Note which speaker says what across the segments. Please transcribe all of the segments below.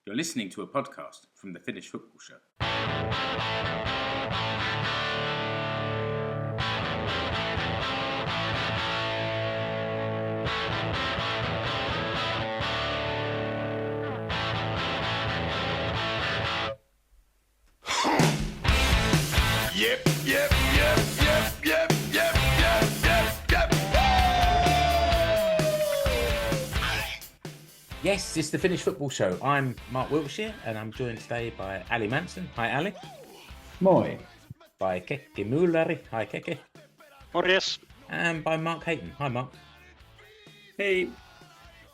Speaker 1: You're listening to a podcast from the Finnish Football Show. Yes, it's the Finnish Football Show. I'm Mark Wiltshire and I'm joined today by Ali Manson. Hi, Ali.
Speaker 2: Moi.
Speaker 1: By Keke Mullari. Hi, Keke.
Speaker 3: Morjes.
Speaker 1: And by Mark Hayton. Hi, Mark.
Speaker 2: Hey.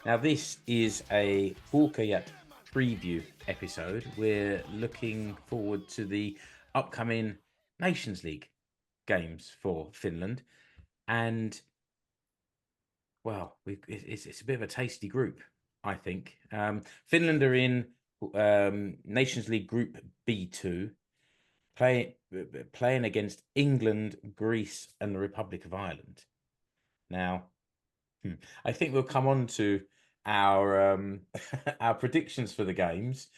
Speaker 1: Now, this is a Huuhkajat preview episode. We're looking forward to the upcoming Nations League games for Finland. And, well, it's a bit of a tasty group, I think. Finland are in Nations League Group B2, playing against England, Greece, and the Republic of Ireland. Now, I think we'll come on to our our predictions for the games.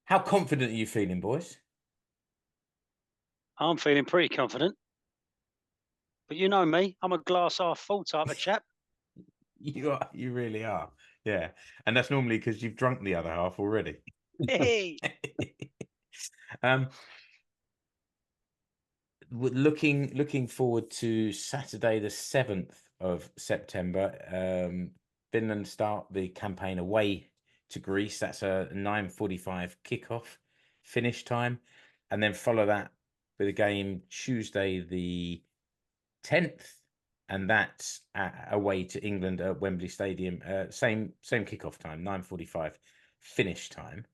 Speaker 1: How confident are you feeling, boys?
Speaker 3: I'm feeling pretty confident. But you know me, I'm a glass half full type of chap.
Speaker 1: You really are. Yeah. And that's normally because you've drunk the other half already.
Speaker 3: Hey.
Speaker 1: Looking forward to Saturday the 7th of September. Finland start the campaign away to Greece. That's a 9:45 kickoff finish time, and then follow that with a game Tuesday the 10th, and that's away to England at Wembley Stadium. Same kickoff time, 9:45 finish time.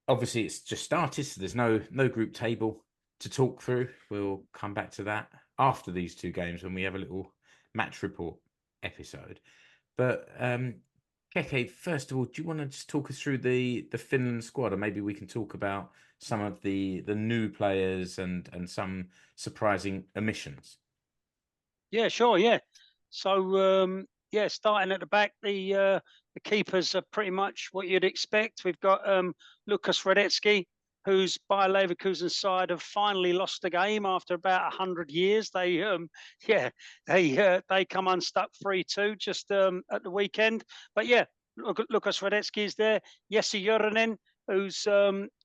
Speaker 1: Obviously, it's just started, so there's no group table to talk through. We'll come back to that after these two games when we have a little match report episode. But Keke, first of all, do you want to just talk us through the Finland squad, and maybe we can talk about some of the new players and some surprising omissions?
Speaker 3: Yeah, sure. Yeah. So starting at the back, the keepers are pretty much what you'd expect. We've got Lukas Radetzky, whose Bayer Leverkusen side have finally lost the game after about 100 years. They come unstuck 3-2 just at the weekend. But yeah, Lukas Radetzky is there. Jesse Jörnen, who's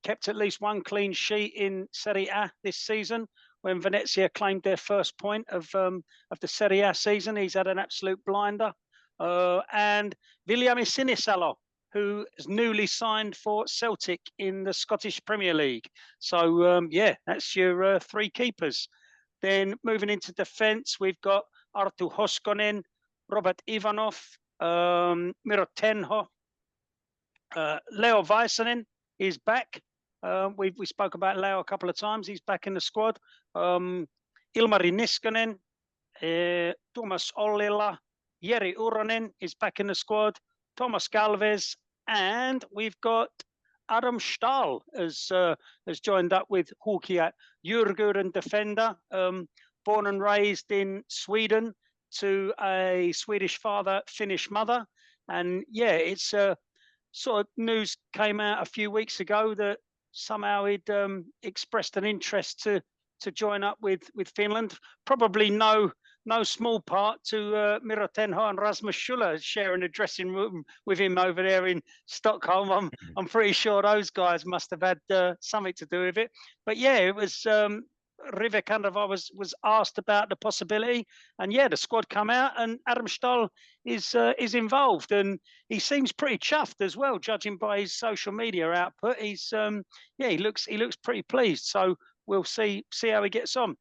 Speaker 3: kept at least one clean sheet in Serie A this season, when Venezia claimed their first point of the Serie A season. He's had an absolute blinder. And Viljami Sinisalo, who is newly signed for Celtic in the Scottish Premier League. So, that's your three keepers. Then moving into defence, we've got Arttu Hoskonen, Robert Ivanov, Miro Tenho, Leo Väisänen is back. We spoke about Leo a couple of times. He's back in the squad. Ilmari Niskanen, Tuomas Ollila, Jeri Uronen is back in the squad. Thomas Galvez, and we've got Adam Stahl has joined up with Huuhkajat. Djurgården defender, born and raised in Sweden to a Swedish father, Finnish mother. And yeah, it's sort of news came out a few weeks ago that somehow he'd expressed an interest to join up with Finland. Probably no small part to Miro Tenho and Rasmus Schuller sharing a dressing room with him over there in Stockholm. I'm pretty sure those guys must have had something to do with it. But yeah, it was Rive Kandava was asked about the possibility, and yeah, the squad come out, and Adam Stahl is involved, and he seems pretty chuffed as well, judging by his social media output. He's he looks pretty pleased. So we'll see how he gets on.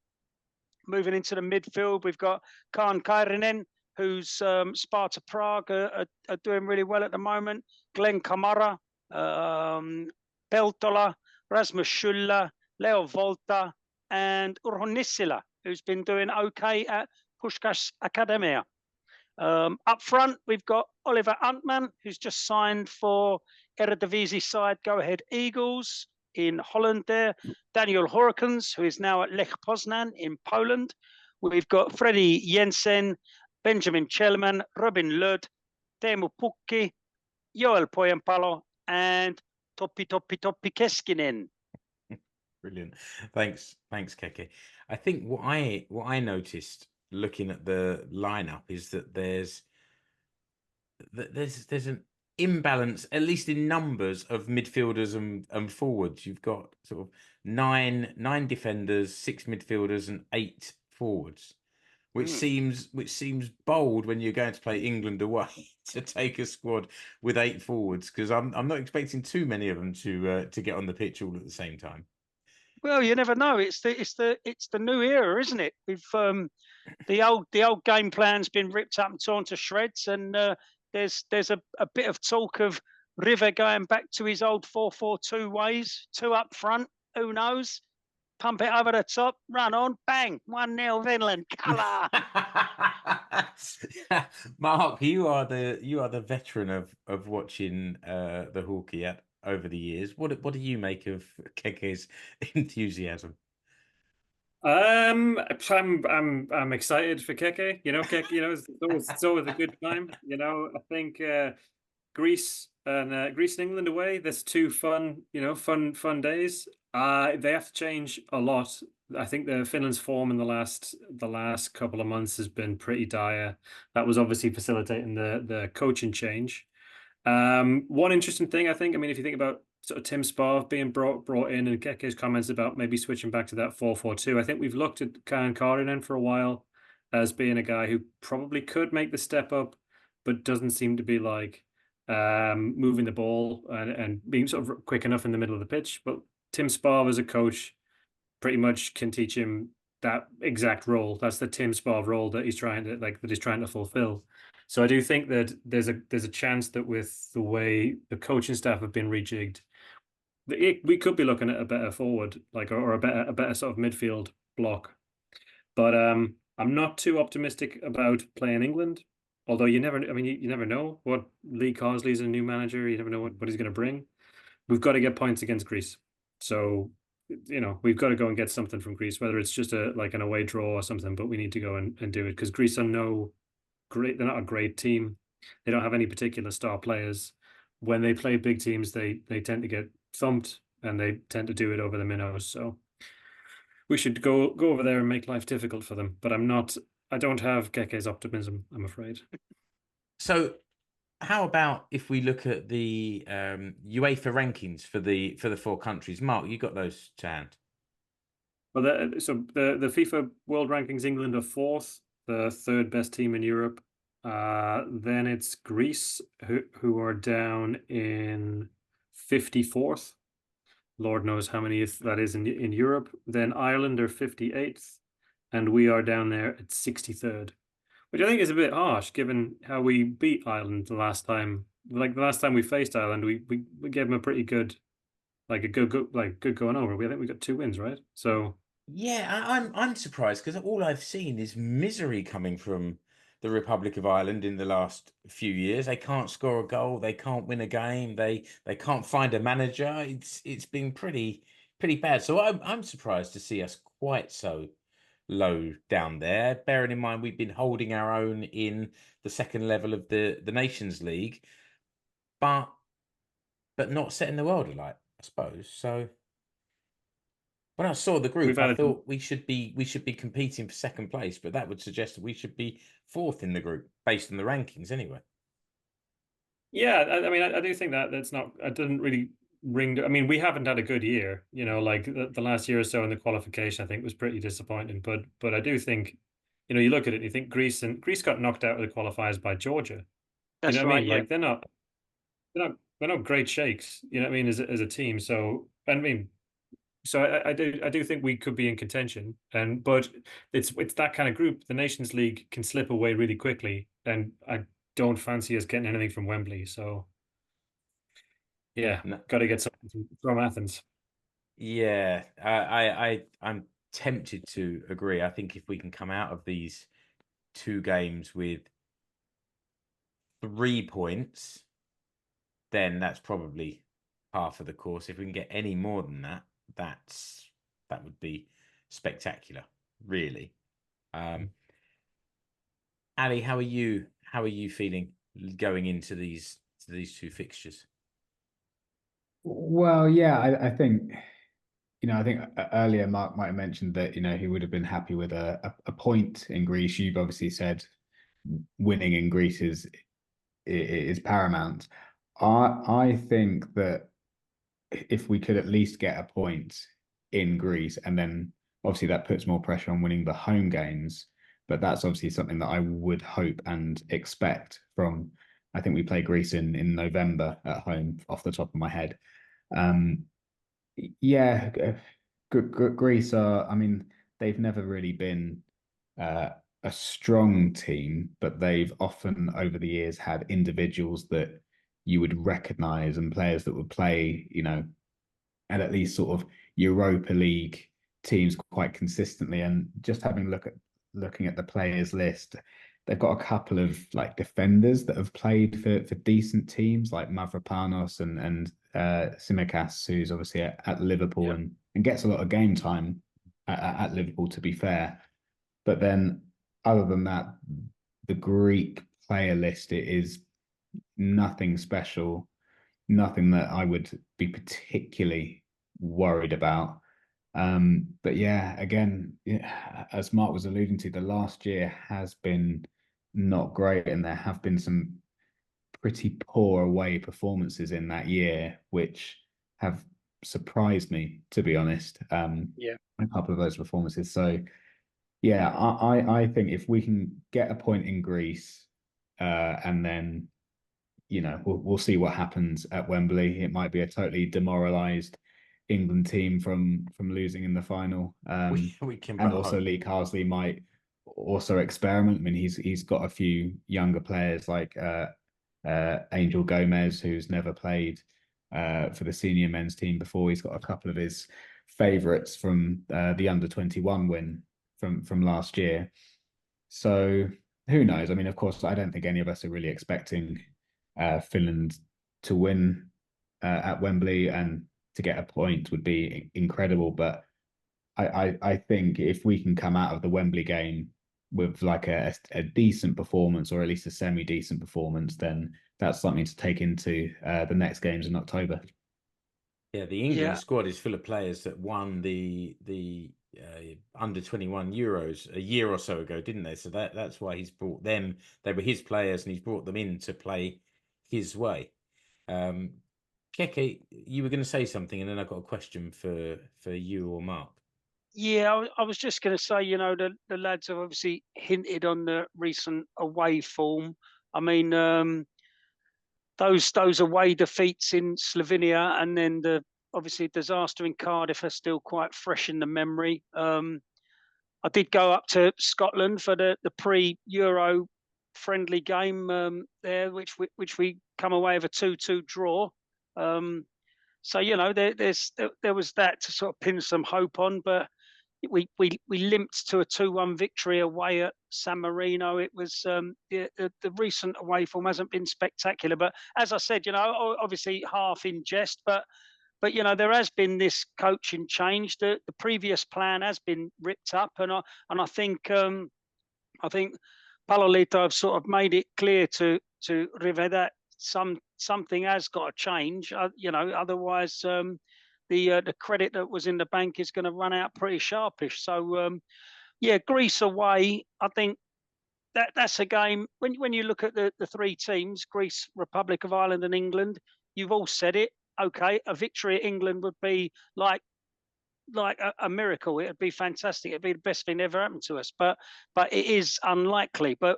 Speaker 3: Moving into the midfield, we've got Kaan Kairinen, who's Sparta Prague are doing really well at the moment. Glenn Kamara, Peltola, Rasmus Schuller, Leo Volta, and Urho Nissilä, who's been doing okay at Puskás Academia. Up front, we've got Oliver Antman, who's just signed for Eredivisie side Go Ahead Eagles in Holland there. Daniel Horkens, who is now at Lech Poznan in Poland. We've got Freddie Jensen, Benjamin Chelman, Robin Ludd, Teemu Pukki, Joel Poyenpalo, and Topi Keskinen.
Speaker 1: Brilliant. Thanks, Keke. I think what I noticed looking at the lineup is that there's an imbalance, at least in numbers, of midfielders and forwards. You've got sort of nine defenders, 6 midfielders, and 8 forwards, which seems bold when you're going to play England away to take a squad with 8 forwards, because I'm not expecting too many of them to get on the pitch all at the same time.
Speaker 3: Well, you never know. It's the new era, isn't it? We've the old game plan's been ripped up and torn to shreds, and there's a bit of talk of River going back to his old 4-4-2 ways, 2 up front. Who knows? Pump it over the top, run on, bang, 1-0 Finland, colour.
Speaker 1: Mark, you are the veteran of watching the Huuhkajat over the years. What do you make of Keke's enthusiasm?
Speaker 2: I'm excited for Keke. You know, Keke. You know, it's always a good time. You know, I think Greece and England away. There's 2 fun days. They have to change a lot. I think the Finland's form in the last couple of months has been pretty dire. That was obviously facilitating the coaching change. One interesting thing, I think, I mean, if you think about sort of Tim Sparv being brought in, and Keke's comments about maybe switching back to that 4-4-2, I think we've looked at Karaiskaki for a while as being a guy who probably could make the step up, but doesn't seem to be like moving the ball and being sort of quick enough in the middle of the pitch. But Tim Sparv as a coach pretty much can teach him that exact role. That's the Tim Sparv role that he's trying to fulfill. So I do think that there's a chance that with the way the coaching staff have been rejigged, we could be looking at a better forward, or a better sort of midfield block. But I'm not too optimistic about playing England. Although you never know what Lee Carsley's a new manager. You never know what he's going to bring. We've got to get points against Greece. So, you know, we've got to go and get something from Greece, whether it's just an away draw or something, but we need to go and do it, because Greece are they're not a great team. They don't have any particular star players. When they play big teams, they tend to get thumped, and they tend to do it over the minnows. So we should go over there and make life difficult for them. But I don't have Keke's optimism, I'm afraid.
Speaker 1: So how about if we look at the UEFA rankings for the 4 countries? Mark, you got those to hand?
Speaker 2: Well, the FIFA World Rankings, England are 4th, the 3rd best team in Europe. Then it's Greece, who are down in 54th. Lord knows how many that is in Europe. Then Ireland are 58th, and we are down there at 63rd, which I think is a bit harsh given how we beat Ireland the last time. Like the last time we faced Ireland, we gave them a pretty good, good going over. I think we got 2 wins, right? So
Speaker 1: yeah, I'm surprised, because all I've seen is misery coming from the Republic of Ireland in the last few years. They can't score a goal, they can't win a game, they can't find a manager. It's been pretty bad. So I'm surprised to see us quite so low down there, bearing in mind we've been holding our own in the 2nd level of the Nations League, but not setting the world alight, I suppose. So when I saw the group, I thought we should be competing for 2nd place, but that would suggest that we should be 4th in the group based on the rankings anyway.
Speaker 2: Yeah, I mean, I do think that's not. I didn't really ring. I mean, we haven't had a good year. You know, like the last year or so in the qualification, I think was pretty disappointing. But I do think, you know, you look at it, and you think Greece got knocked out of the qualifiers by Georgia.
Speaker 3: That's
Speaker 2: you know what
Speaker 3: right.
Speaker 2: I mean?
Speaker 3: Yeah.
Speaker 2: Like they're not great shakes. You know what I mean? As a team. So I mean, so I do think we could be in contention. But it's that kind of group. The Nations League can slip away really quickly, and I don't fancy us getting anything from Wembley. So yeah,
Speaker 1: No,
Speaker 2: got to get something from Athens.
Speaker 1: yeah, I'm tempted to agree. I think if we can come out of these 2 games with 3 points, then that's probably half of the course. If we can get any more than that, that would be spectacular, really. Ali, how are you feeling going into these to these two fixtures?
Speaker 4: Well, yeah, I think, I think earlier Mark might have mentioned that, he would have been happy with a point in Greece. You've obviously said winning in Greece is paramount. I think that if we could at least get a point in Greece, and then obviously that puts more pressure on winning the home games, but that's obviously something that I would hope and expect from, I think we play Greece in November at home off the top of my head. Yeah, Greece are, I mean, they've never really been a strong team, but they've often over the years had individuals that you would recognize and players that would play, and at least sort of Europa League teams quite consistently. And just looking at the players list, they've got a couple of like defenders that have played for decent teams like Mavropanos and Tsimikas, who's obviously at Liverpool and gets a lot of game time at Liverpool, to be fair. But then other than that, the Greek player list, it is nothing special, nothing that I would be particularly worried about. But yeah, again, as Mark was alluding to, the last year has been not great, and there have been some pretty poor away performances in that year, which have surprised me, to be honest. A couple of those performances. So yeah, I think if we can get a point in Greece, and then we'll see what happens at Wembley. It might be a totally demoralised England team from losing in the final.
Speaker 1: We can,
Speaker 4: and also Lee Carsley might also experiment. I mean, he's got a few younger players like Angel Gomez, who's never played for the senior men's team before. He's got a couple of his favourites from the under-21 win from last year. So who knows? I mean, of course, I don't think any of us are really expecting Finland to win at Wembley, and to get a point would be incredible. But I think if we can come out of the Wembley game with like a decent performance, or at least a semi-decent performance, then that's something to take into the next games in October.
Speaker 1: Yeah, the England squad is full of players that won the under-21 Euros a year or so ago, didn't they? So that's why he's brought them. They were his players, and he's brought them in to play his way. Keke, you were going to say something, and then I've got a question for you or Mark.
Speaker 3: Yeah, I was just going to say, the lads have obviously hinted on the recent away form. I mean, those away defeats in Slovenia, and then the obviously disaster in Cardiff are still quite fresh in the memory. I did go up to Scotland for the pre-Euro friendly game there, which we come away with a 2-2 draw. So there was that to sort of pin some hope on, but we limped to a 2-1 victory away at San Marino. It was the recent away form hasn't been spectacular, but as I said, obviously half in jest, but there has been this coaching change. The previous plan has been ripped up, and I think Palolito have sort of made it clear to Rive that something has got to change. Otherwise the credit that was in the bank is going to run out pretty sharpish. So Greece away, I think that's a game. When you look at the three teams, Greece, Republic of Ireland, and England, you've all said it. Okay, a victory at England would be like a miracle. It'd be fantastic. It'd be the best thing ever happened to us. But it is unlikely. But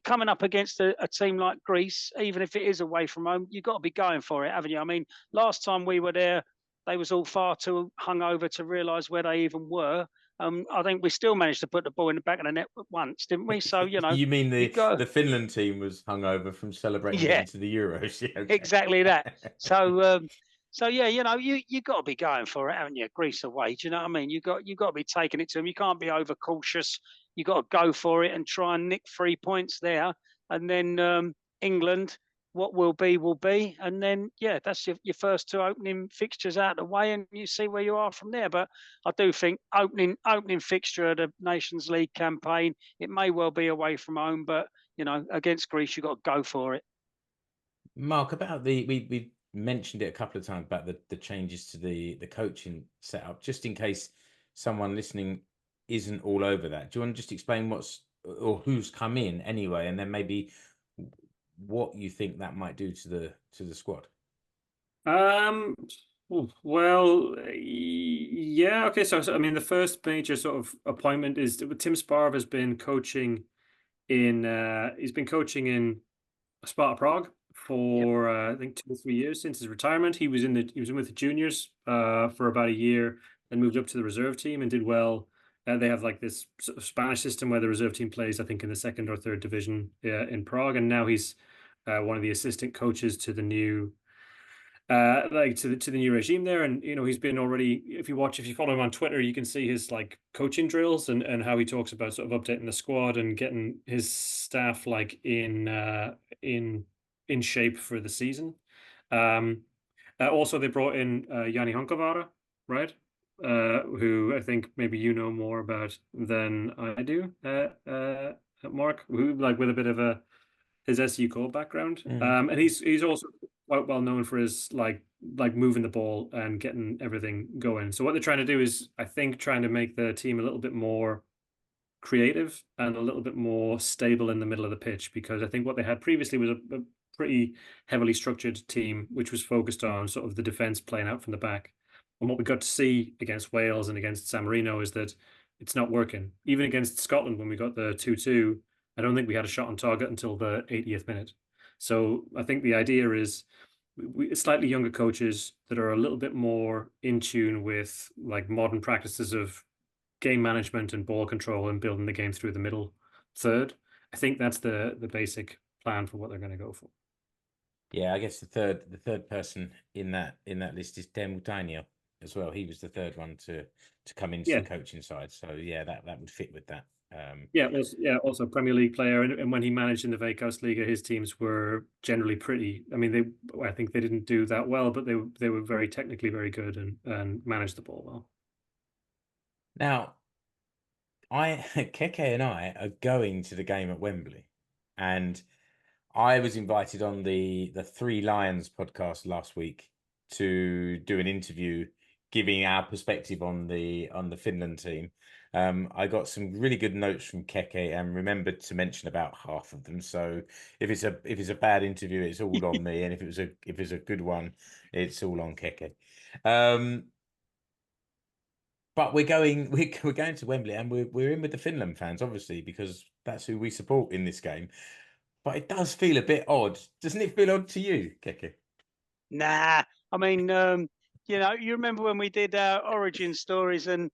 Speaker 3: coming up against a team like Greece, even if it is away from home, you've got to be going for it, haven't you? I mean, last time we were there, they was all far too hungover to realise where they even were. I think we still managed to put the ball in the back of the net once, didn't we? So
Speaker 1: you mean the Finland team was hungover from celebrating getting to the Euros? Yeah, okay.
Speaker 3: Exactly that. So yeah, you got to be going for it, haven't you? Greece away, do you know what I mean? You got to be taking it to them. You can't be overcautious. You got to go for it and try and nick 3 points there, and then England. What will be, and then that's your first two opening fixtures out of the way, and you see where you are from there. But I do think opening fixture of the Nations League campaign, it may well be away from home, but against Greece, you've got to go for it.
Speaker 1: Mark, about we mentioned it a couple of times about the changes to the coaching setup, just in case someone listening isn't all over that. Do you want to just explain what's or who's come in anyway, and then maybe what you think that might do to the squad?
Speaker 2: Well, yeah, okay. So I mean, the first major sort of appointment is Tim Sparv has been coaching he's been coaching in Sparta Prague for I think 2 or 3 years since his retirement. He was in with the juniors for about a year, then moved up to the reserve team and did well. They have like this sort of Spanish system where the reserve team plays, I think, in the second or third division in Prague, and now he's one of the assistant coaches to the new to the new regime there. And he's been already, if you follow him on Twitter, you can see his like coaching drills and how he talks about sort of updating the squad and getting his staff like in shape for the season. Also they brought in Yanni Honkavara, right? Who I think maybe you know more about than I do, Mark, who like with a bit of his SU core background. And he's also quite well known for his like moving the ball and getting everything going. So what they're trying to do is, I think, trying to make the team a little bit more creative and a little bit more stable in the middle of the pitch, because I think what they had previously was a pretty heavily structured team, which was focused on sort of the defense playing out from the back. And what we got to see against Wales and against San Marino is that it's not working. Even against Scotland, when we got the 2-2, I don't think we had a shot on target until the 80th minute. So I think the idea is slightly younger coaches that are a little bit more in tune with like modern practices of game management and ball control and building the game through the middle third. I think that's the basic plan for what they're going to go for.
Speaker 1: Yeah, I guess the third person in that list is Teemu as well. He was the third one to come into the coaching side. So yeah, that would fit with that.
Speaker 2: Also Premier League player, and when he managed in the Veikkausliiga, his teams were generally pretty. I mean, I think they didn't do that well, but they were very technically very good and managed the ball well.
Speaker 1: Now, Keke and I are going to the game at Wembley, and I was invited on the Three Lions podcast last week to do an interview giving our perspective on the Finland team. I got some really good notes from Keke and remembered to mention about half of them. So if it's a bad interview, it's all on me, and if it's a good one, it's all on Keke. But we're going to Wembley, and we're in with the Finland fans, obviously, because that's who we support in this game. But it does feel a bit odd. Doesn't it feel odd to you, Keke?
Speaker 3: Nah, I mean, you remember when we did our origin stories and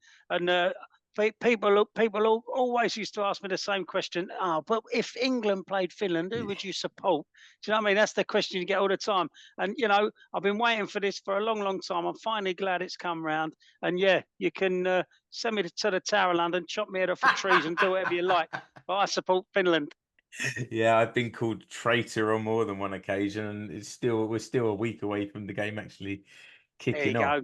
Speaker 3: people always used to ask me the same question. Oh, but if England played Finland, who would you support? Do you know what I mean? That's the question you get all the time. And, I've been waiting for this for a long, long time. I'm finally glad it's come round. And yeah, you can send me to the Tower of London, chop me head off the trees and do whatever you like. But I support Finland.
Speaker 1: Yeah, I've been called traitor on more than one occasion, and we're still a week away from the game actually kicking off.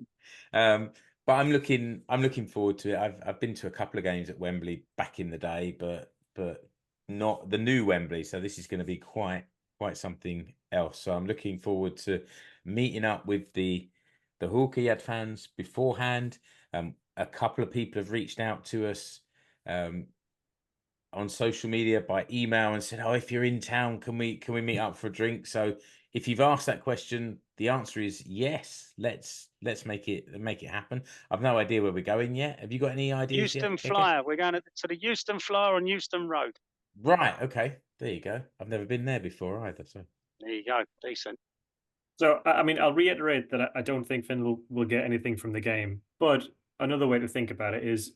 Speaker 1: But I'm looking forward to it. I've been to a couple of games at Wembley back in the day, but not the new Wembley. So this is going to be quite something else. So I'm looking forward to meeting up with the Huuhkajat fans beforehand. A couple of people have reached out to us on social media by email and said, "Oh, if you're in town, can we meet up for a drink?" So if you've asked that question, the answer is yes. Let's make it happen. I've no idea where we're going yet. Have you got any ideas?
Speaker 3: Euston Flyer. We're going to the Euston Flyer on Euston Road.
Speaker 1: Right. Okay. There you go. I've never been there before either. So
Speaker 3: there you go. Decent.
Speaker 2: So I mean, I'll reiterate that I don't think Finland will get anything from the game. But another way to think about it is,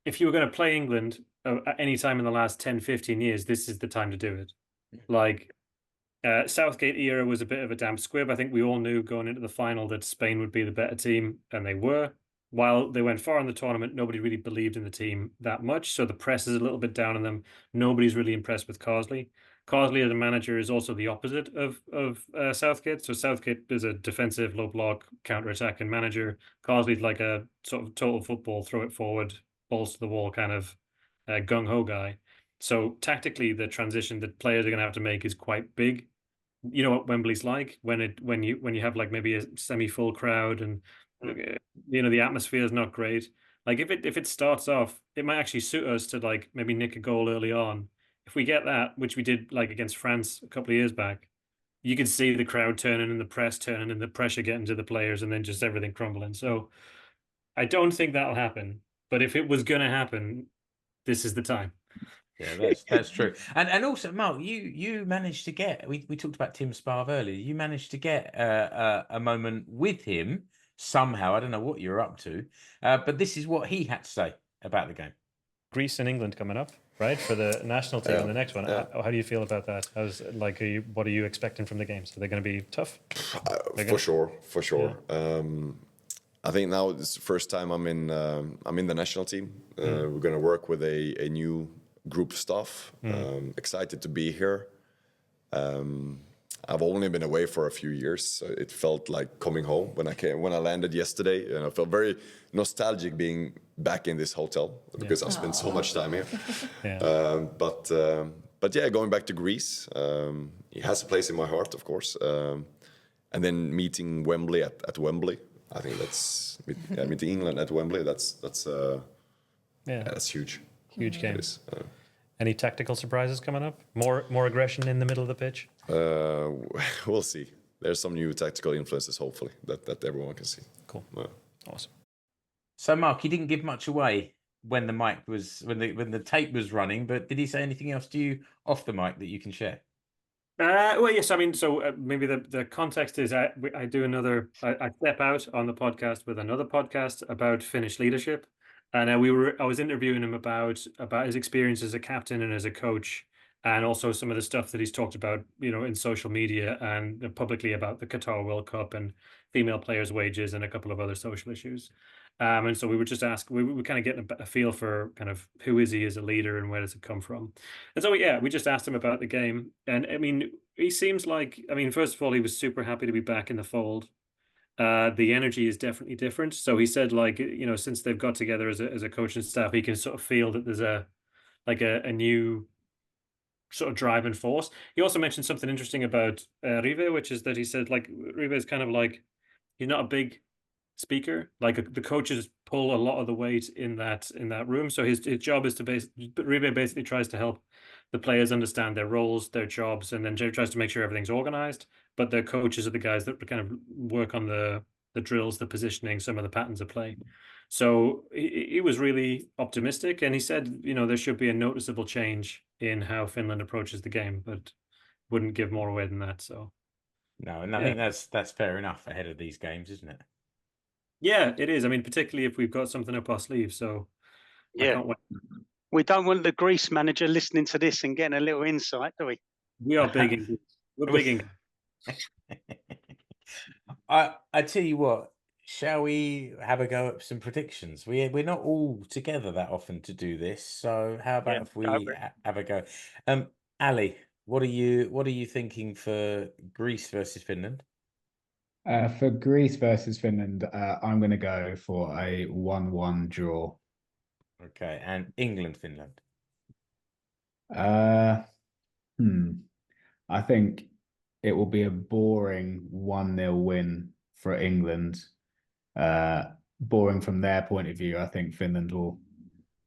Speaker 2: if you were going to play England at any time in the last 10, 15 years, this is the time to do it. Like Southgate era was a bit of a damp squib. I think we all knew going into the final that Spain would be the better team, and they were. While they went far in the tournament, nobody really believed in the team that much. So the press is a little bit down on them. Nobody's really impressed with Carsley. Carsley as a manager is also the opposite of Southgate. So Southgate is a defensive, low block, counter-attacking manager. Carsley's like a sort of total football, throw it forward, balls to the wall kind of gung-ho guy. So tactically, the transition that players are going to have to make is quite big. you know what Wembley's like when you have like maybe a semi-full crowd and the atmosphere is not great. Like if it starts off, it might actually suit us to like maybe nick a goal early on. If we get that, which we did like against France a couple of years back, you can see the crowd turning and the press turning and the pressure getting to the players and then just everything crumbling. So I don't think that'll happen. But if it was going to happen, this is the time.
Speaker 1: Yeah, that's true. And also, Mark, you managed to get. We talked about Tim Sparv earlier. You managed to get a moment with him somehow. I don't know what you're up to, but this is what he had to say about the game.
Speaker 5: Greece and England coming up, right, for the national team in the next one.
Speaker 6: Yeah.
Speaker 5: How do you feel about that? What are you expecting from the games? Are they going to be tough?
Speaker 6: For sure. Yeah. I think now it's the first time I'm in the national team. We're going to work with a new group of staff. Excited to be here. I've only been away for a few years, so it felt like coming home when I landed yesterday, and I felt very nostalgic being back in this hotel because I've spent so much time here. But yeah, going back to Greece, it has a place in my heart, of course. And then meeting Wembley at Wembley, I think that's meeting England at Wembley. That's huge.
Speaker 5: Huge game. Any tactical surprises coming up? More aggression in the middle of the pitch?
Speaker 6: We'll see. There's some new tactical influences, hopefully, that everyone can see.
Speaker 5: Cool. Awesome.
Speaker 1: So, Mark, he didn't give much away when the tape was running, but did he say anything else to you off the mic that you can share?
Speaker 2: Well, yes. I mean, so maybe the context is I step out on the podcast with another podcast about Finnish leadership. And I was interviewing him about his experience as a captain and as a coach, and also some of the stuff that he's talked about, in social media and publicly about the Qatar World Cup and female players' wages and a couple of other social issues. And so we would just ask, we were kind of getting a feel for kind of who is he as a leader and where does it come from. And so, yeah, we just asked him about the game. And I mean, he seems like, first of all, he was super happy to be back in the fold. The energy is definitely different. So he said, like, since they've got together as a coaching staff, he can sort of feel that there's a new sort of driving force. He also mentioned something interesting about Rive, which is that he said, like, Rive is kind of like, he's not a big speaker. Like the coaches pull a lot of the weight in that room. So his job is to Rive basically tries to help the players understand their roles, their jobs, and then tries to make sure everything's organized. But the coaches are the guys that kind of work on the drills, the positioning, some of the patterns of play. So he was really optimistic, and he said, there should be a noticeable change in how Finland approaches the game, but wouldn't give more away than that. So
Speaker 1: no, and I think that's fair enough ahead of these games, isn't it?
Speaker 2: Yeah, it is. I mean, particularly if we've got something up our sleeve. So I can't wait.
Speaker 3: We don't want the Greece manager listening to this and getting a little insight, do we?
Speaker 2: We are big in Greece. We're big in
Speaker 1: I tell you what, shall we have a go at some predictions? We're not all together that often to do this, so how about if we have a go? Ali, what are you thinking for Greece versus Finland?
Speaker 4: For Greece versus Finland, I'm going to go for a 1-1 draw.
Speaker 1: Okay, and England, Finland.
Speaker 4: I think it will be a boring 1-0 win for England. Boring from their point of view. I think Finland will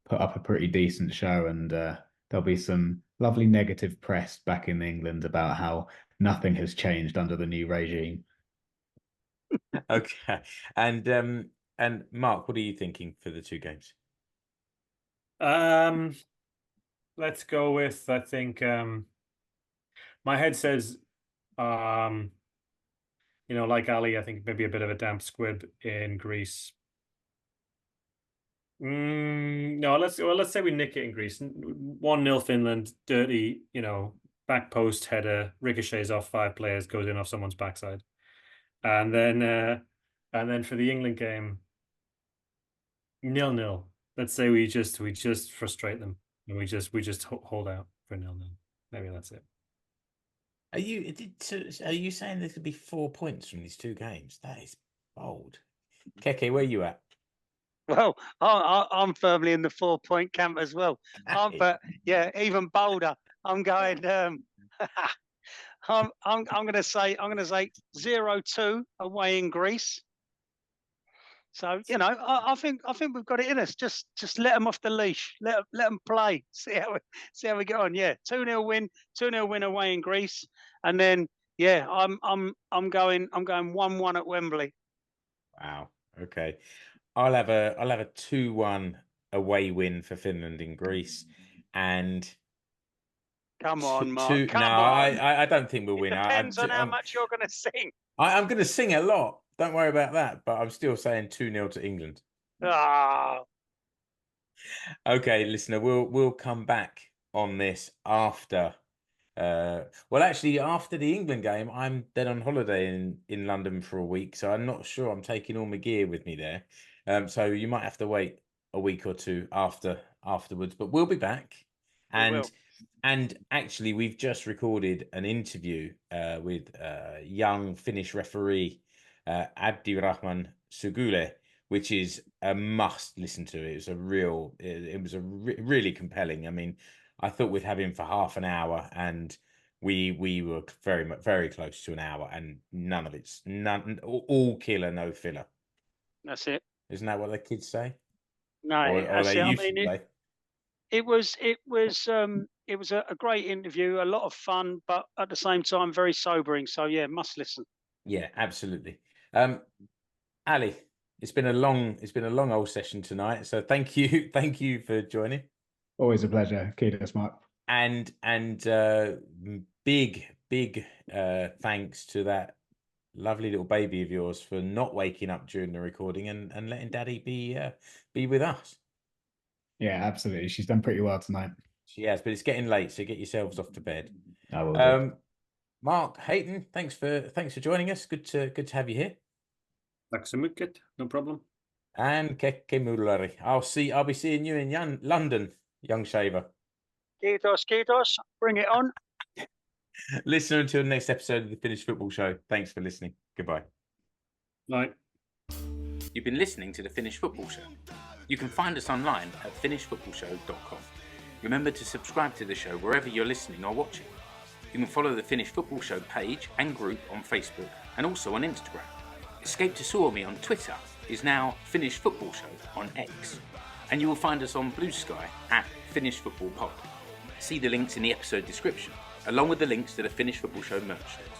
Speaker 4: put up a pretty decent show, and there'll be some lovely negative press back in England about how nothing has changed under the new regime.
Speaker 1: Okay, and Mark, what are you thinking for the two games?
Speaker 2: Let's go with, I think, my head says, like Ali, I think maybe a bit of a damp squib in Greece. No, let's say we nick it in Greece. 1-0 Finland, dirty, back post header, ricochets off 5 players, goes in off someone's backside. And then for the England game, 0-0. Let's say we just frustrate them and we just hold out for 0-0. Maybe that's it.
Speaker 1: Are you saying there could be 4 points from these two games? That is bold. Keke, where are you at?
Speaker 3: Well, I'm firmly in the 4-point camp as well. But yeah, even bolder. I'm going. I'm going to say 0-2 away in Greece. So I think we've got it in us. Just let them off the leash. Let them play. See how we get on. Yeah, 2-0 win. 2-0 win away in Greece, and then I'm going 1-1 at Wembley.
Speaker 1: Wow. Okay. I'll have a 2-1 away win for Finland in Greece, and
Speaker 3: Come on, Mark.
Speaker 1: no,
Speaker 3: Come on.
Speaker 1: I don't think we'll win.
Speaker 3: Depends on how much you're going to sing.
Speaker 1: I'm going to sing a lot. Don't worry about that. But I'm still saying 2-0 to England.
Speaker 3: Ah.
Speaker 1: Okay, listener, we'll come back on this after. Actually, after the England game, I'm then on holiday in London for a week, so I'm not sure I'm taking all my gear with me there. So you might have to wait a week or two afterwards, but we'll be back. And actually, we've just recorded an interview with young Finnish referee Abdirahman Sugule, which is a must listen to. It was really compelling. I mean, I thought we'd have him for half an hour, and we were very close to an hour, and all killer, no filler.
Speaker 3: That's it.
Speaker 1: Isn't that what the kids say?
Speaker 3: No,
Speaker 1: or they used to say.
Speaker 3: It was a great interview, a lot of fun, but at the same time very sobering. So yeah, must listen.
Speaker 1: Yeah, absolutely. Ali, it's been a long old session tonight. So thank you for joining.
Speaker 4: Always a pleasure. Kudos, Mark.
Speaker 1: And big thanks to that lovely little baby of yours for not waking up during the recording and letting Daddy be with us.
Speaker 4: Yeah, absolutely. She's done pretty well tonight.
Speaker 1: She has, but it's getting late, so get yourselves off to bed.
Speaker 4: I will do.
Speaker 1: Mark Hayton, thanks for joining us. Good to have you here.
Speaker 2: Tack så mycket. No problem.
Speaker 1: And Keke Mulleri. I'll be seeing you in London, young shaver.
Speaker 3: Kiitos. Bring it on.
Speaker 1: Listener, until the next episode of the Finnish Football Show. Thanks for listening. Goodbye.
Speaker 2: Bye.
Speaker 1: You've been listening to the Finnish Football Show. You can find us online at finishfootballshow.com. Remember to subscribe to the show wherever you're listening or watching. You can follow the Finnish Football Show page and group on Facebook and also on Instagram. Escape to Suomi on Twitter is now Finnish Football Show on X. And you will find us on Blue Sky at Finnish Football Pod. See the links in the episode description, along with the links to the Finnish Football Show merch shirts.